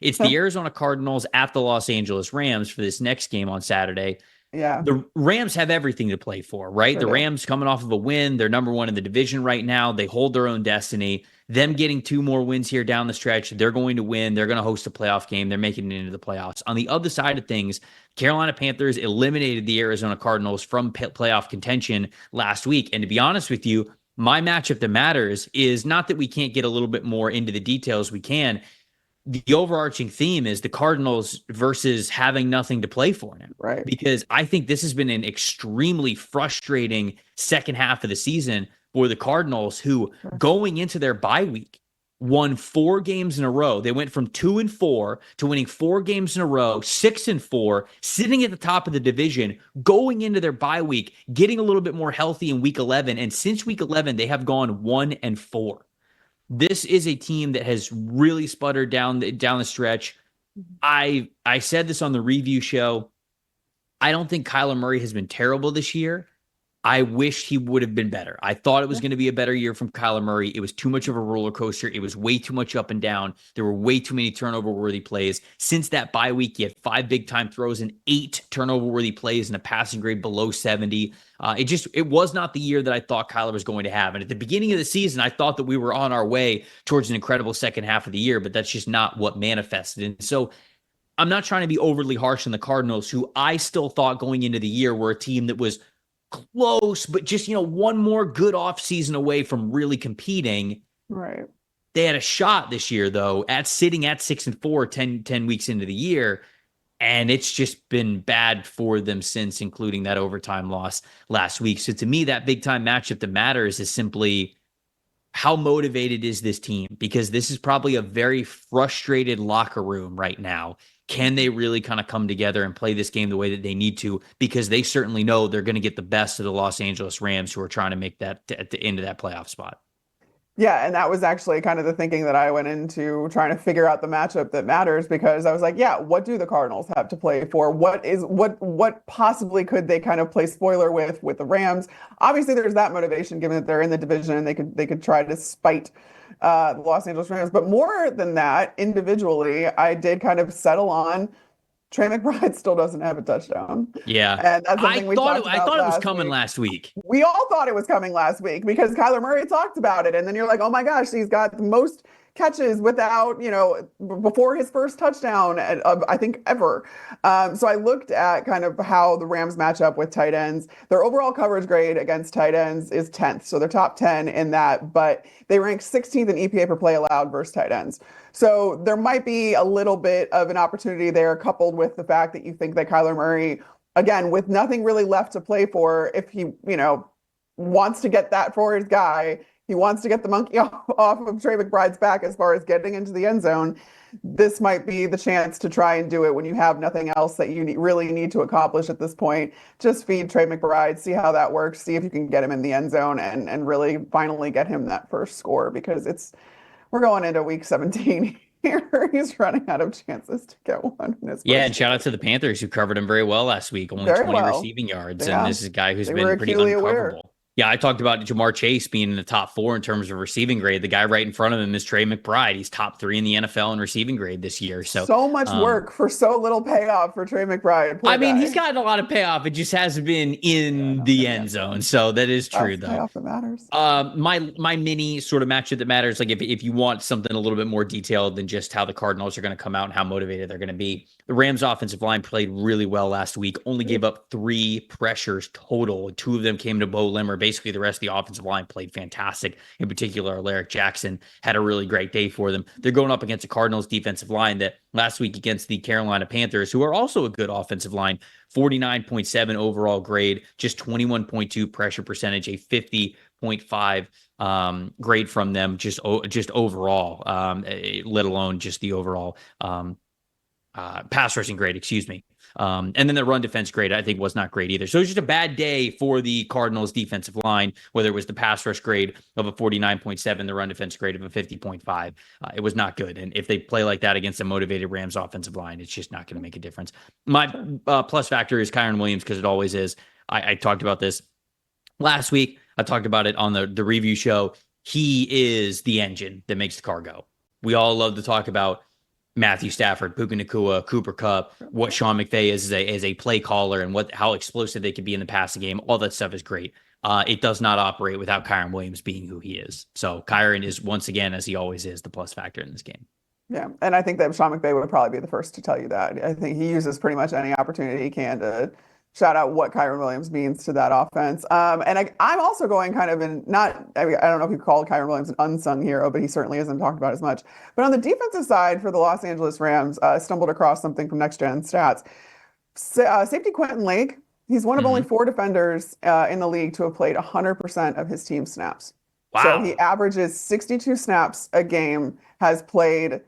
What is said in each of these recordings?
It's the Arizona Cardinals at the Los Angeles Rams for this next game on Saturday. Yeah. The Rams have everything to play for, right? Sure The do. Rams coming off of a win. They're number one in the division right now. They hold their own destiny. Them getting 2 more wins here down the stretch, they're going to win. They're going to host a playoff game. They're making it into the playoffs. On the other side of things, Carolina Panthers eliminated the Arizona Cardinals from playoff contention last week. And to be honest with you, my matchup that matters is not that we can't get a little bit more into the details. We can. The overarching theme is the Cardinals versus having nothing to play for now. Right. Because I think this has been an extremely frustrating second half of the season for the Cardinals, who going into their bye week won 4 games in a row. They went from 2-4 to winning 4 games in a row, 6-4, sitting at the top of the division, going into their bye week, getting a little bit more healthy in week 11. And since week 11, they have gone 1-4. This is a team that has really sputtered down the stretch. I said this on the review show. I don't think Kyler Murray has been terrible this year. I wish he would have been better. I thought it was going to be a better year from Kyler Murray. It was too much of a roller coaster. It was way too much up and down. There were way too many turnover-worthy plays. Since that bye week, he had 5 big-time throws and 8 turnover-worthy plays and a passing grade below 70. It was not the year that I thought Kyler was going to have. And at the beginning of the season, I thought that we were on our way towards an incredible second half of the year, but that's just not what manifested. And so I'm not trying to be overly harsh on the Cardinals, who I still thought going into the year were a team that was close, but just, one more good offseason away from really competing. Right. They had a shot this year, though, at sitting at 6-4, 10 weeks into the year. And it's just been bad for them since, including that overtime loss last week. So to me, that big time matchup that matters is simply how motivated is this team? Because this is probably a very frustrated locker room right now. Can they really kind of come together and play this game the way that they need to? Because they certainly know they're going to get the best of the Los Angeles Rams, who are trying to make that at the end of that playoff spot. Yeah, and that was actually kind of the thinking that I went into trying to figure out the matchup that matters, because I was like, yeah, what do the Cardinals have to play for? What possibly could they kind of play spoiler with the Rams? Obviously, there's that motivation given that they're in the division and they could try to spite the Los Angeles Rams. But more than that, individually, I did kind of settle on Trey McBride still doesn't have a touchdown. Yeah. And that's something we talked about. I thought it was coming week. last week. We all thought it was coming last week because Kyler Murray talked about it. And then you're like, oh my gosh, he's got the most catches without, before his first touchdown, I think ever. So I looked at kind of how the Rams match up with tight ends. Their overall coverage grade against tight ends is 10th. So they're top 10 in that, but they rank 16th in EPA per play allowed versus tight ends. So there might be a little bit of an opportunity there, coupled with the fact that you think that Kyler Murray, again, with nothing really left to play for, if he, wants to get that for his guy, he wants to get the monkey off of Trey McBride's back as far as getting into the end zone. This might be the chance to try and do it when you have nothing else that you really need to accomplish at this point. Just feed Trey McBride, see how that works, see if you can get him in the end zone and really finally get him that first score, because we're going into week 17 here. He's running out of chances to get one. Yeah, and shout out to the Panthers, who covered him very well last week, only 20 receiving yards. Yeah. And this is a guy who's been pretty uncoverable. Yeah, I talked about Jamar Chase being in the top 4 in terms of receiving grade. The guy right in front of him is Trey McBride. He's top 3 in the NFL in receiving grade this year. So much work for so little payoff for Trey McBride. I mean, he's gotten a lot of payoff. It just hasn't been in the end zone. So that is true, though. Payoff that matters. My mini sort of matchup that matters, like if you want something a little bit more detailed than just how the Cardinals are going to come out and how motivated they're going to be. The Rams offensive line played really well last week, only gave up 3 pressures total. 2 of them came to Bo Limmer. Basically, the rest of the offensive line played fantastic. In particular, Alaric Jackson had a really great day for them. They're going up against a Cardinals defensive line that last week against the Carolina Panthers, who are also a good offensive line, 49.7 overall grade, just 21.2 pressure percentage, a 50.5 grade from them, just overall, let alone just the overall pass rushing grade, excuse me. And then the run defense grade, I think, was not great either. So it was just a bad day for the Cardinals defensive line, whether it was the pass rush grade of a 49.7, the run defense grade of a 50.5. It was not good. And if they play like that against a motivated Rams offensive line, it's just not going to make a difference. My plus factor is Kyren Williams, because it always is. I talked about this last week. I talked about it on the review show. He is the engine that makes the car go. We all love to talk about Matthew Stafford, Puka Nacua, Cooper Kupp, what Sean McVay is as a play caller, and how explosive they could be in the passing game. All that stuff is great. It does not operate without Kyren Williams being who he is. So Kyren is, once again, as he always is, the plus factor in this game. Yeah, and I think that Sean McVay would probably be the first to tell you that. I think he uses pretty much any opportunity he can to shout out what Kyren Williams means to that offense. And I'm also going kind of in not, I mean, I don't know if you call Kyren Williams an unsung hero, but he certainly isn't talked about as much. But on the defensive side for the Los Angeles Rams, stumbled across something from Next Gen Stats. Safety Quentin Lake, he's one of only 4 defenders in the league to have played 100% of his team snaps. Wow. So he averages 62 snaps a game, has played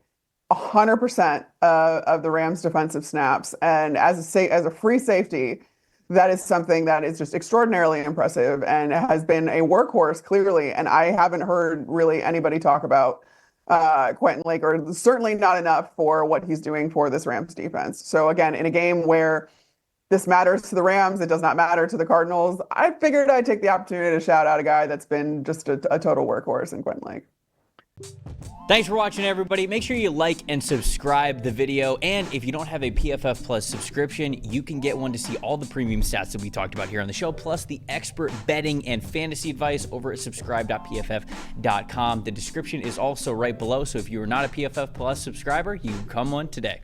100% of the Rams' defensive snaps. And as a free safety, that is something that is just extraordinarily impressive and has been a workhorse, clearly. And I haven't heard really anybody talk about Quentin Lake, or certainly not enough for what he's doing for this Rams defense. So again, in a game where this matters to the Rams, it does not matter to the Cardinals, I figured I'd take the opportunity to shout out a guy that's been just a total workhorse in Quentin Lake. Thanks for watching, everybody. Make sure you like and subscribe the video. And if you don't have a PFF Plus subscription, you can get one to see all the premium stats that we talked about here on the show, plus the expert betting and fantasy advice over at subscribe.pff.com. The description is also right below. So if you are not a PFF Plus subscriber, you can become one today.